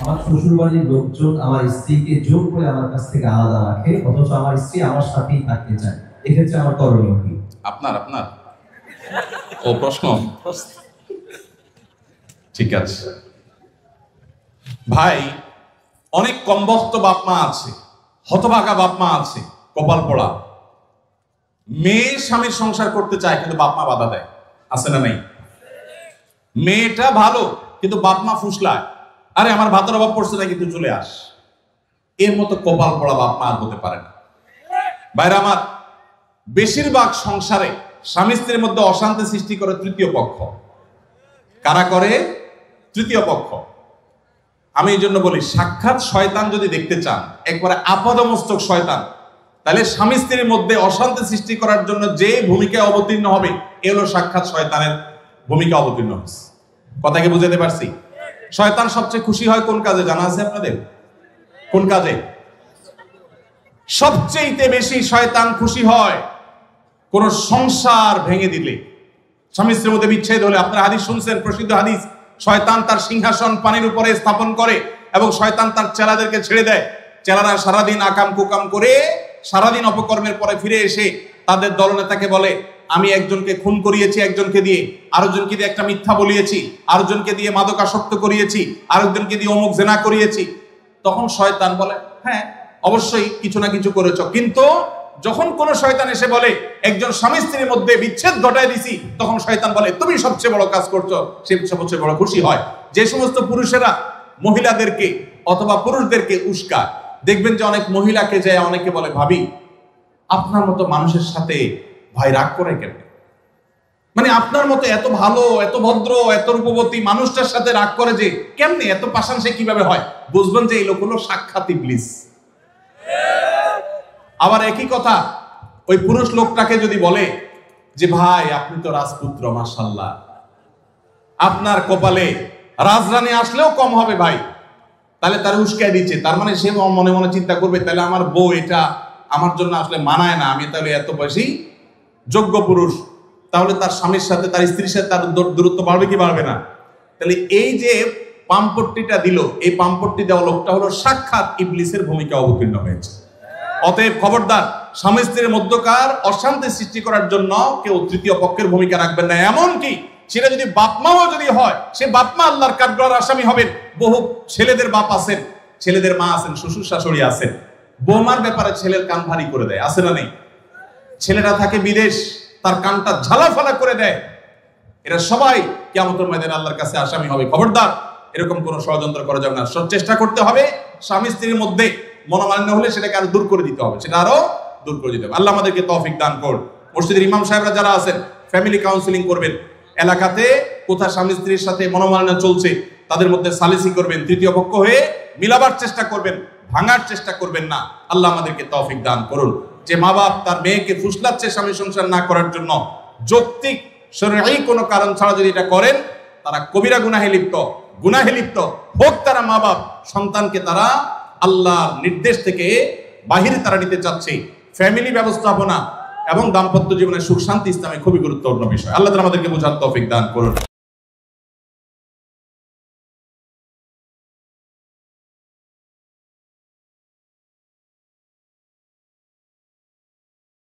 আমার শ্বশুরবাড়ির লোকজন আমার স্ত্রীকে জোর করে আমার কাছ থেকে আলাদা রাখে, অথচ আমার স্ত্রী আমার সাথেই থাকতে চায়, এক্ষেত্রে আমার করণীয় কি? আপনার আপনার ও প্রশ্ন, ঠিক আছে ভাই। অনেক কমবখ্ত বাপ মা আছে, হতভাগা বাপ মা আছে, কপাল পোড়া। মেয়ে স্বামীর সংসার করতে চায় কিন্তু বাপ মা বাধা দেয়, আছে না নাই? মেয়েটা ভালো কিন্তু বাপ মা ফুসলায়, আরে আমার ভাতের অভাব পড়ছে না কিন্তু চলে আস। এর মতো কপাল পোড়া বাপ মা আর হতে পারে না। বাইরে আমার বেশিরভাগ সংসারে স্বামী স্ত্রীর মধ্যে অশান্তি সৃষ্টি করে তৃতীয় পক্ষ। কারা করে? তৃতীয় পক্ষ। আমি এই জন্য বলি, সাক্ষাৎ শয়তান যদি দেখতে চান, একবারে আপাদমস্তক শয়তান, তাহলে স্বামী স্ত্রীর মধ্যে অশান্তি সৃষ্টি করার জন্য যে ভূমিকায় অবতীর্ণ হবে, এ হলো সাক্ষাৎ শয়তানের ভূমিকা অবতীর্ণ হচ্ছে। কথা কি বুঝাতে পারছি? শয়তান সবচেয়ে খুশি হয় কোন কাজে জানা আছে আপনাদের? কোন কাজে সবচেয়ে বেশি শয়তান খুশি হয়? কোন সংসার ভেঙে দিলে, স্বামী স্ত্রীর মধ্যে বিচ্ছেদ হলে। আপনারা হাদিস শুনছেন, প্রসিদ্ধ হাদিস, শয়তান তার সিংহাসন পানির উপরে স্থাপন করে এবং শয়তান তার চেলাদেরকে ছেড়ে দেয়। চেলারা সারাদিন আকাম কুকাম করে সারাদিন অপকর্মের পরে ফিরে এসে তাদের দলনেতাকে বলে, আমি একজনকে খুন করিয়েছি, একজনকে দিয়ে, আরেকজনকে দিয়ে একটা মিথ্যা বলিয়েছি, আরেকজনকে দিয়ে মাদকাসক্ত করিয়েছি, আরেকজনকে দিয়ে অমুক জেনা করিয়েছি। তখন শয়তান বলে, হ্যাঁ অবশ্যই কিছু না কিছু করেছ। কিন্তু যখন কোন শয়তান এসে বলে একজন স্বামী স্ত্রীর মধ্যে বিচ্ছেদ ঘটায় দিছি, তখন শয়তান বলে তুমি সবচেয়ে বড় কাজ করছো। সে সবচেয়ে বড় খুশি হয়। যে সমস্ত পুরুষেরা মহিলাদেরকে অথবা পুরুষদেরকে উস্কায়, দেখবেন যে অনেক মহিলাকে যায় অনেকে বলে, ভাবি আপনার মতো মানুষের সাথে ভাই রাগ করে কেন? মানে আপনার মতো এত ভালো, এত ভদ্র, এত রূপবতী মানুষটার সাথে রাগ করে যে কেমনে? এত পাষাণ সে কিভাবে হয়? বুঝবেন যে এই লোক হলো সাক্ষাৎ ইবলিস। আবার একই কথা ওই পুরুষ লোকটাকে যদি বলে যে ভাই আপনি তো রাজপুত্র, মাশাআল্লাহ, আপনার কপালে রাজরানী আসলেও কম হবে ভাই, তাহলে তার উস্কায় দিচ্ছে। তার মানে সে মনে মনে চিন্তা করবে, তাহলে আমার বউ এটা আমার জন্য আসলে মানায় না, আমি তাহলে এত বেশি যোগ্য পুরুষ। তাহলে তার স্বামীর সাথে, তার স্ত্রীর সাথে তার দূরত্ব বাড়বে কি বাড়বে না? তাহলে এই যে পামপট্টিটা দিল, এই পামপট্টি দেওয়া লোকটা হলো সাক্ষাৎ ইবলিসের ভূমিকা অবতীর্ণ হয়েছে। অতএব খবরদার, স্বামী স্ত্রীর মধ্যকার অশান্তি সৃষ্টি করার জন্য কেউ তৃতীয় পক্ষের ভূমিকা রাখবেন না। এমনকি সেটা যদি বাপমাও যদি হয়, সে বাপমা আল্লাহর কাঠগড়ার আসামি হবেন। বহু ছেলেদের বাপ আছেন, ছেলেদের মা আছেন, শ্বশুর শাশুড়ি আছেন, বৌমার ব্যাপারে ছেলের কান ভারী করে দেয়, আছে না নেই? ছেলেরা থাকে বিদেশ, তার কানটা ঝালাফালা করে দেয়। এরা সবাই কিয়ামতের ময়দানে আল্লাহর কাছে আসামি হবে। খবরদার, এরকম কোন ষড়যন্ত্র করা যাবে না। চেষ্টা করতে হবে স্বামী স্ত্রীর মধ্যে মনোমালিন্য হলে সেটাকে আরো দূর করে দিতে হবে, সেটা আরো দূর করে দিতে হবে। আল্লাহ আমাদেরকে তৌফিক দান করুন। মসজিদের ইমাম সাহেবরা যারা আছেন, ফ্যামিলি কাউন্সিলিং করবেন। এলাকাতে কোথা স্বামী স্ত্রীর সাথে মনোমালিন্য চলছে, তাদের মধ্যে সালিসি করবেন, তৃতীয় পক্ষ হয়ে মিলাবার চেষ্টা করবেন, ভাঙার চেষ্টা করবেন না। আল্লাহ আমাদেরকে তৌফিক দান করুন। যে মা বাপ তার মেয়েকে ফুসলাচ্ছে স্বামী সংসার না করার জন্য, যৌক্তিক শরঈ কোনো কারণ ছাড়া যদি এটা করেন, তারা কবিরা গুনাহে লিপ্ত হোক। তারা মা বাপ সন্তানকে তারা আল্লাহর নির্দেশ থেকে বাহিরে তারা নিতে চাচ্ছে। ফ্যামিলি ব্যবস্থাপনা এবং দাম্পত্য জীবনের সুখ শান্তি ইসলামে খুবই গুরুত্বপূর্ণ বিষয়। আল্লাহ তাআলা আমাদেরকে বোঝার তৌফিক দান করুন।